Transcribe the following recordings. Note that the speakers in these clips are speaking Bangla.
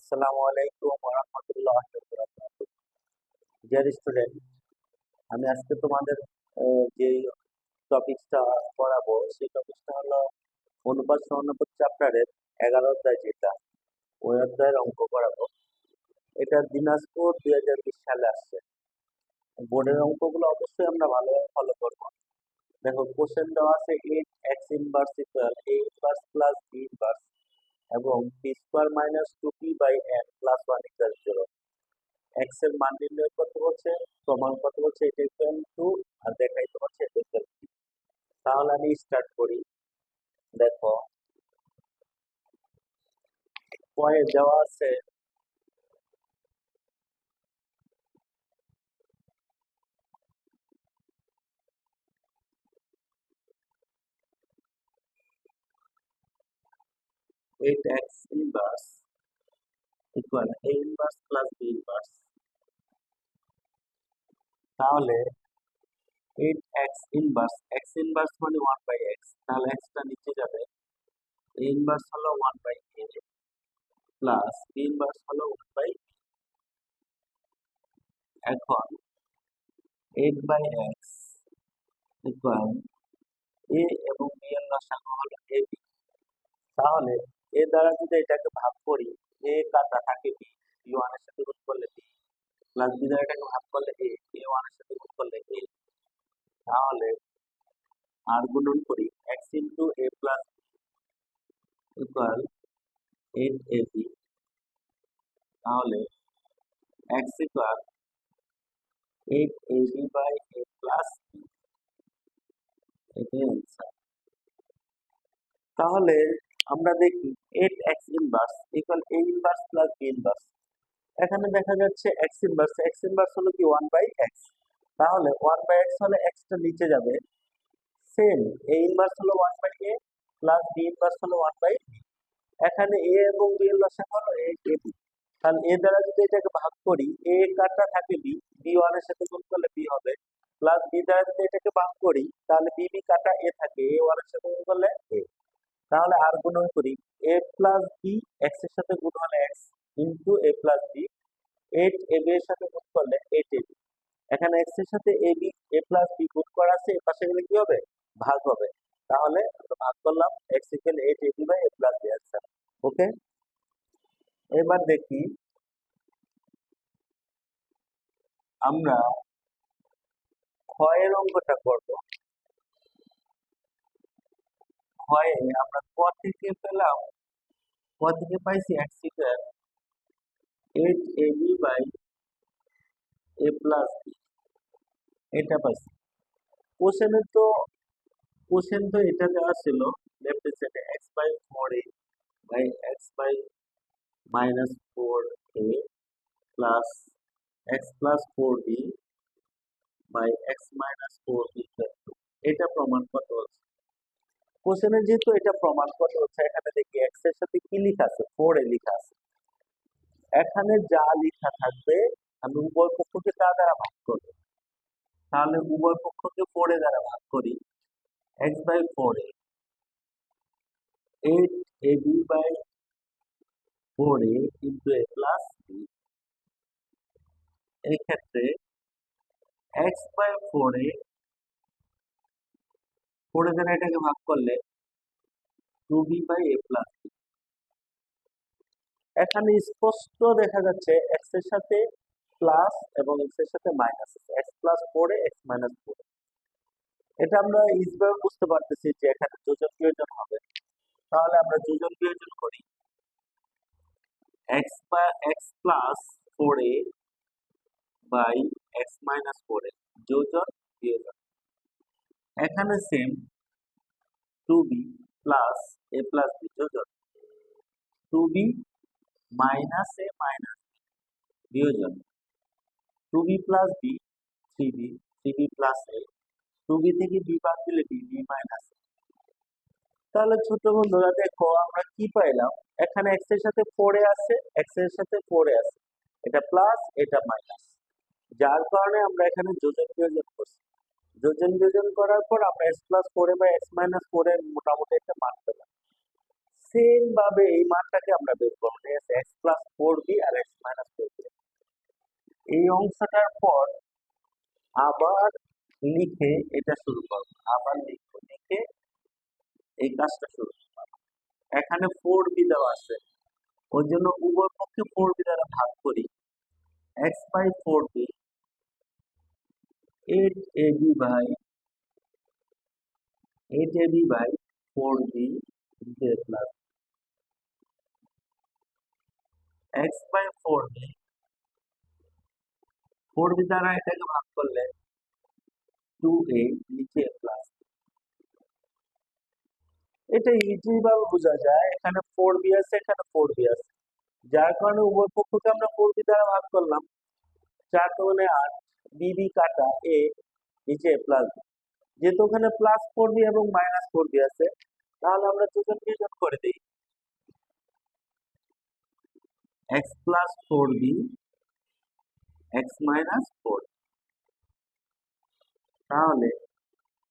আসসালামু আলাইকুম ওয়া রাহমাতুল্লাহি ওয়া বারাকাতুহু। ডিয়ার স্টুডেন্ট, আমি আজকে তোমাদের যে টপিকসটা পড়াবো সেই টপিকসটা হলো অনুপাত সমানুপাত চ্যাপ্টারের 11 অধ্যায় যেটা ওই অধ্যায়ের অঙ্ক করাবো। এটা দিনাজপুর 2020 সালে আসছে। বোর্ডের অঙ্কগুলো অবশ্যই আমরা ভালোভাবে ফলো করবো। দেখো, কোশ্চেন দেওয়া আছে 8x inverse equal a inverse plus b inverse এবং p square minus 2p by n plus 1 equal 0। x এর মান নির্ণয় করতে বলছে, প্রমাণ করতে বলছে এটা ইকুয়াল টু, আর দেখাইতে বলছে এটা ইকুয়াল টু। তাহলে আমি স্টার্ট করি। দেখো, পয়ে দেওয়া আছে 8x inverse equal a inverse plus b inverse. তাহলে 8x ইনভার্স, x ইনভার্স মানে 1 বাই x, তাহলে x টা নিচে যাবে। a ইনভার্স হলো 1 by a plus b inverse হলো 1 বাই b। এখন 8 বাই x ইকুয়াল a এবং b এর লসাগু হলো ab। তাহলে এ দ্বারা যদি এটাকে ভাগ করি, এ কাটা থাকে বি, বি ওয়ানের সাথে গুণ করলে বি, প্লাস বি দ্বারা এটাকে ভাগ করলে এ, এ ওয়ানের সাথে গুণ করলে এ। তাহলে আর গুণন করি x into A plus equal 8ab। তাহলে x equal 8ab by a plus B, এটাই অ্যান্সার। তাহলে আমরা দেখি 8x inverse equal a inverse plus b inverse. এখানে দেখা যাচ্ছে x ইনভার্স হলো কি 1 বাই x। তাহলে 1 বাই x হলে x টা নিচে যাবে। সেম a ইনভার্স হলো 1 by a plus b inverse হলো 1 বাই b। এখানে a এবং b এর লসাগু হলো a a b। তাহলে a দ্বারা যদি এটাকে ভাগ করি, a কাটা থাকে b, b 1 এর সাথে গুণ করলে b হবে, প্লাস b দ্বারা যদি এটাকে ভাগ করি তাহলে b b কাটা a থাকে, a 1 এর সাথে গুণ করলে a। তাহলে আর গুণন করি a প্লাস b, x এর সাথে গুণ হলে x into a plus b, 8ab এর সাথে গুণ করলে 8ab। এখানে x এর সাথে ab a প্লাস b গুণ করা আছে, এর পাশে গেলে কি হবে? ভাগ হবে। তাহলে আমরা ভাগ করলাম x equal 8ab by a plus b answer. Okay, এবার দেখি আমরা ক্ষয়ের অঙ্কটা করব। ক্ষয়ে আমরা ক থেকে পেলাম, ক থেকে পাইছি x equal 8ab by a plus b, এটা পাইছি। কোশ্চেন তো এটা দেওয়া ছিল লেফট সাইডে x by 4a by x by minus 4a plus x plus 4b by x minus 4b equal to, এটা প্রমাণ করতে হচ্ছে। কোশ্চেনে যেহেতু এটা প্রমাণ করতে হচ্ছে, এখানে দেখি x এর সাথে কি লেখা আছে, 4a লেখা আছে। এখানে যা লেখা থাকবে আমি উভয় পক্ষকে তা দ্বারা ভাগ করব। তাহলে উভয় পক্ষকে 4a দ্বারা ভাগ করি, x by 4a, 8ab by 4a into a plus b। এই ক্ষেত্রে x বাই 4a, 4a দ্বারা এটাকে ভাগ করলে 2b by a plus b। এখানে স্পষ্ট দেখা যাচ্ছে x এর সাথে প্লাস এবং x এর সাথে মাইনাস আছে, x plus 4a x minus 4a। এটা আমরা ইজিভাবে বুঝতে পারতেছি যে এখানে যোজন বিয়োজন হবে। তাহলে আমরা যোজন বিয়োজন করি, x plus 4a by x minus 4a, যোজন বিয়োজন। এখানে same 2b plus a plus b, যোজন 2b minus a minus b, বিয়োজন 2b plus b 3b, 3b plus a, 2b থেকে b বাদ দিলে b, b মাইনাস a। তাহলে ছোট বন্ধুরা দেখো আমরা কি পাইলাম, এখানে x এর সাথে 4a আছে, x এর সাথে 4a আছে, এটা প্লাস এটা মাইনাস, যার কারণে আমরা এখানে যোজন বিয়োজন করছি। যোজন বিয়োজন করার পর আমরা x plus 4a by x minus 4a এর মোটামুটি একটা মান পেলাম। সেম ভাবে এই মানটাকে আমরা বের করবো, ঠিক আছে? x প্লাস 4b আর x মাইনাস 4b। এই অংশটার পর আবার লিখে এটা শুরু করবো, আবার লিখে এই কাজটা শুরু করবো। এখানে 4b দেওয়া আছে, ওই জন্য উভয় পক্ষে 4b দ্বারা ভাগ করি। x by 4b 8ab by 4b into a plus x by 4b দ্বারা এটাকে ভাগ করলে 2a নিচে প্লাস। এটা ইজি ভাবে বোঝা যায়, এখানে 4b আছে, এখানে 4b আছে, যার কারণে উভয় পক্ষকে আমরা 4b দ্বারা ভাগ করলাম। 4 দুগুণে 8, bb কাটা a নিচে প্লাস। যেহেতু ওখানে প্লাস 4b এবং মাইনাস 4b আছে, তাহলে আমরা যোজন বিয়োজন করে দিই। x plus 4b x minus 4, তাহলে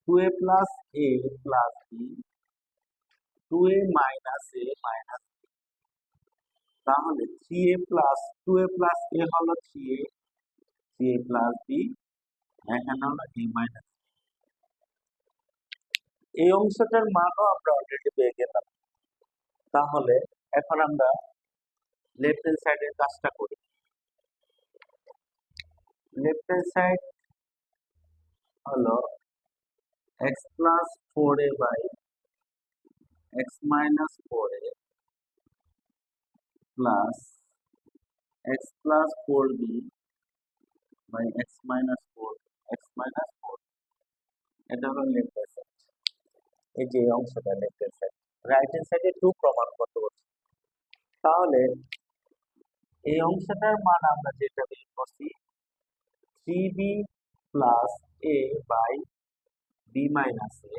2a plus a plus b 2a minus a minus b, তাহলে 3a plus 2a plus a হলো 3a, 3a প্লাস b এখানে হলো a মাইনাস। এই অংশটার মানও আমরা অলরেডি পেয়ে গেলাম। তাহলে এখন আমরা লেফট হ্যান্ড সাইডের কাজটা করি। লেফট হ্যান্ড সাইড হলো x plus 4a by x minus 4a plus x plus 4b by x minus 4 x minus 4, এটা হলো লেফট হ্যান্ড সাইড। এই যে অংশটা left hand side, right hand সাইডে 2 প্রমাণ করতে হচ্ছে। তাহলে এই অংশটার মান আমরা যেটা বের করছি 3b plus a by b minus a,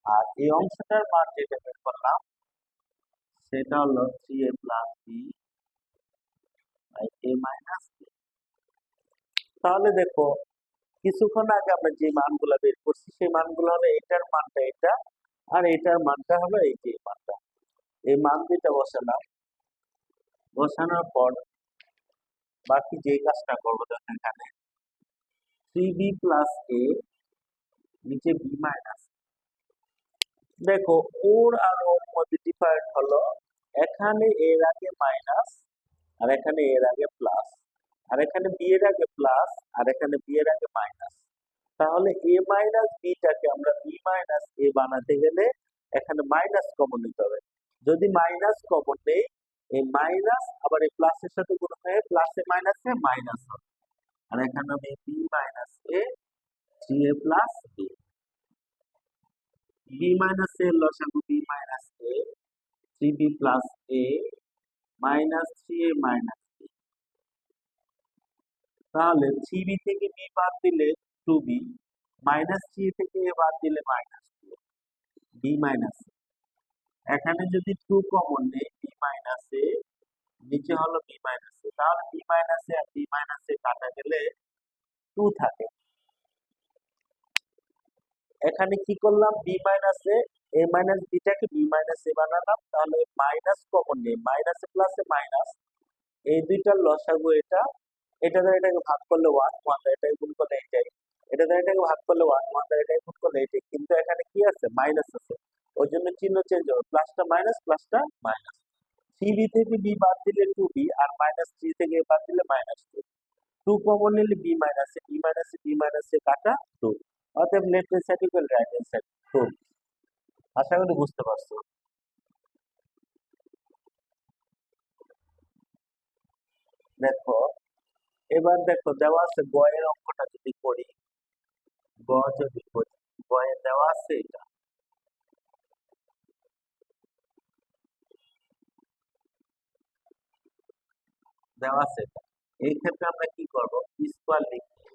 আর এই অংশটার মান যেটা বের করলাম সেটা হলো 3a plus b by a minus b। তাহলে দেখো কিছুক্ষণ আগে আমরা যে মানগুলো বের করছি সেই মানগুলো হলো এটার মানটা এটা, আর এটার মানটা হলো এই যে মানটা। এই মান দুইটা বসালাম, বসানোর পর বাকি যে কাজটা করবো দেখো এখানে 3b প্লাস a নিচে b মাইনাস। দেখো ওর আর ওর মধ্যে ডিফারেন্ট হলো এখানে এর আগে মাইনাস আর এখানে এর আগে প্লাস, আর এখানে বি এর আগে প্লাস আর এখানে বি এর আগে মাইনাস। তাহলে এ মাইনাস বিটাকে আমরা বি মাইনাস এ বানাতে গেলে এখানে মাইনাস কমন নিতে হবে। যদি মাইনাস কমন নেই, এই মাইনাস আবার এই প্লাসের সাথে গুণ হয়ে প্লাসে মাইনাসে মাইনাস হবে, আর এখানে হবে B minus A 3a plus B. B minus A লসাগু B minus A 3b plus a minus 3a minus b। তাহলে 3b থেকে b বাদ দিলে 2b, মাইনাস 3a থেকে a বাদ দিলে মাইনাস 2, b মাইনাস। এখানে যদি 2 কমন নেই b মাইনাস a, নিচে হলো b মাইনাস a, তাহলে b মাইনাস a আর b মাইনাস a কাটা গেলে 2 থাকে। এখানে কি করলাম b মাইনাস a মাইনাস বিটাকে b মাইনাস a বানালাম, তাহলে মাইনাস কমন নেই, মাইনাসে প্লাসে মাইনাস, এই দুইটার লসাগু এটা, এটা দ্বারা এটাকে ভাগ করলে 1, 1 দ্বারা এটাকে গুণ করলে এইটাই, এটা দ্বারা এটাকে ভাগ করলে 1, 1 দ্বারা এটাকে গুণ করলে এইটাই, কিন্তু এখানে কি আছে মাইনাস আছে, ওই জন্য চিহ্ন চেঞ্জ হবে, প্লাসটা মাইনাস প্লাসটা মাইনাস। 3b থেকে b বাদ দিলে 2b আর মাইনাস 3 থেকে a বাদ দিলে মাইনাস 2, 2 কমন নিলে b মাইনাস এ, b মাইনাস এ, b মাইনাস এ কাটা 2, অতএব left hand side equal right hand side 2। আশা করি বুঝতে পারছো। দেখো এবার দেখো দেওয়া আছে গয়ের অঙ্কটা যদি করি, গ যদি করি, গয়ে দেওয়া আছে এটা, দেওয়া আছে এটা। এই ক্ষেত্রে আমরা কি করব, স্কোয়ার লিখে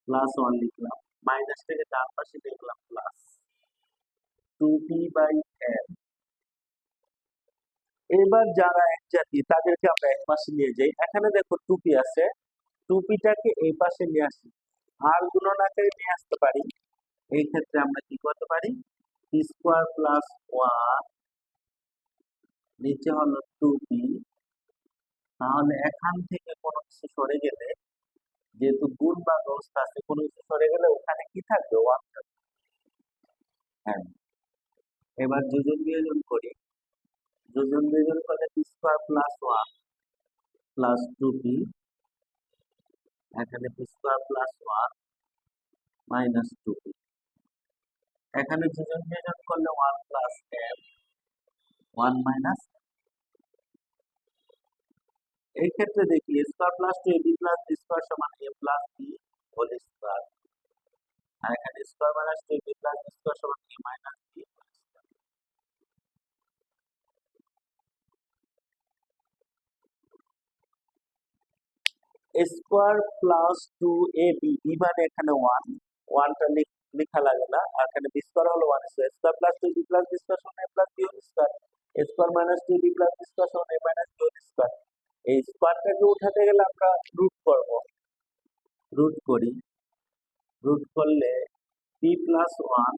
প্লাস 1 লিখলাম, মাইনাস থেকে ডান পাশে লিখলাম প্লাস 2b বাই n। এবার যারা এক জাতি তাদেরকে আমরা এক পাশে নিয়ে যাই। এখানে দেখো 2p আছে, 2pটাকে এই পাশে নিয়ে আসি, আর গুণন আকারে নিয়ে আসতে পারি। এই ক্ষেত্রে আমরা কি করতে পারি, স্কোয়ার প্লাস 1 নিচে হলো 2p তাহলে এখান থেকে কোনো কিছু সরে গেলে, যেহেতু গুণ বা অবস্থা আছে, কোনো কিছু সরে গেলে ওখানে কি থাকবে, ওয়ান থাকবে। হ্যাঁ, এবার যোজন বিয়োজন করি। যোজন বিয়োজন করলে p square plus one plus two p, এখানে p square plus one minus two p. এখানে যোজন বিয়োজন করলে one plus m, one minus. এই ক্ষেত্রে দেখি square plus two a b plus b square সমান a plus b whole square, আর এখানে square minus two a b plus b square সমান a minus b. Square plus two a b, b মানে এখানে ওয়ান, ওয়ানটা লেখা লাগে না, আর এখানে বি স্কোয়ার হলো one square plus two b plus b square সমান a plus b whole square, square minus two b plus b square সমান a minus b whole square. এই স্কোয়ারটাকে উঠাতে গেলে আমরা রুট করব, রুট করি। রুট করলে পি প্লাস ওয়ান,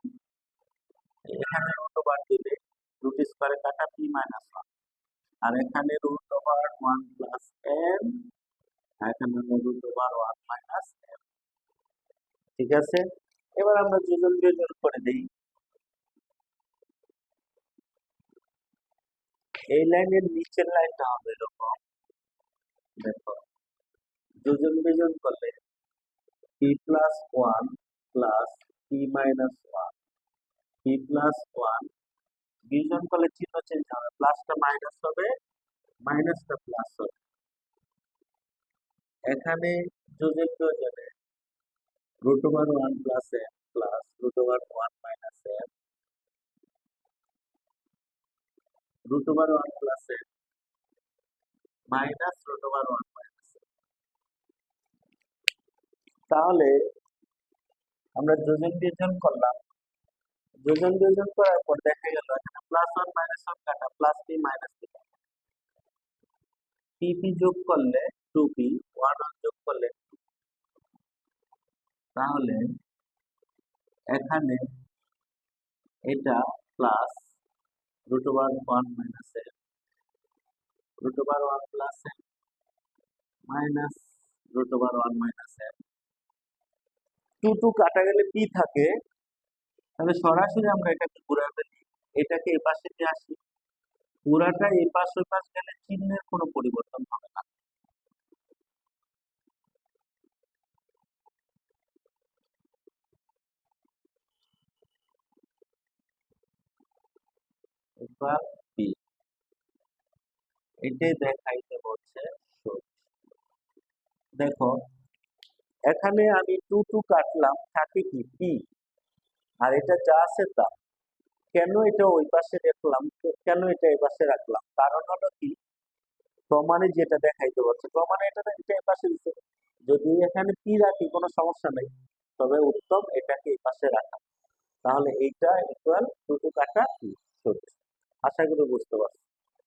এখানে রুট ওভার দিলে রুট স্কোয়ারে কাটা পি মাইনাস ওয়ান, আর এখানে root over one plus n, এখানে root over one minus n. ঠিক আছে, এবার আমরা যোজন বিয়োজন করে দিই। এই লাইনের নিচের লাইনটা হবে এরকম, দেখো যোজন বিয়োজন করলে p plus one plus P minus one, P plus one, বিয়োজন করলে চিহ্ন চেঞ্জ হবে, প্লাসটা মাইনাস হবে, মাইনাসটা প্লাস হবে। এখানে যোজন বিয়োজনে root over one plus m plus root over one minus M, root over one plus M minus root over one minus m. তাহলে আমরা যোজন বিয়োজন করলাম, যোজন বিয়োজন করার পর দেখা গেল এখানে প্লাস ওয়ান মাইনাস ওয়ান কাটা, plus P minus P, P P যোগ করলে টু পি, ওয়ান ওয়ান যোগ করলে, তাহলে এখানে এটা plus root over one minus M, root over one plus M minus root over one minus M. Two two কাটা গেলে পি থাকে, তাহলে সরাসরি আমরা এটাকে ঘুরে ফেলি, এটাকে এ পাশে দিয়ে আসি, পুরাটা এই পাশ ওই পাশ গেলে চিহ্নের কোনো পরিবর্তন হবে না। এবার পি, এটাই দেখাইতে বলছে সূত্র। দেখো এখানে আমি টু টু কাটলাম, থাকে কি পি, আর এটা যা আছে তা। কেন এটা ওই পাশে রাখলাম, কেন এটা এই পাশে রাখলাম, কারণ হলো কি, প্রমাণে যেটা দেখাইতে বলছে, প্রমাণে এটা এটা এই পাশে দিচ্ছে, যদি এখানে পি রাখি কোনো সমস্যা নেই, তবে উত্তম এটাকে এই পাশে রাখা। তাহলে এইটা ইকুয়াল টু টু কাটা পি সূত্র। আশা করি বুঝতে পারছি।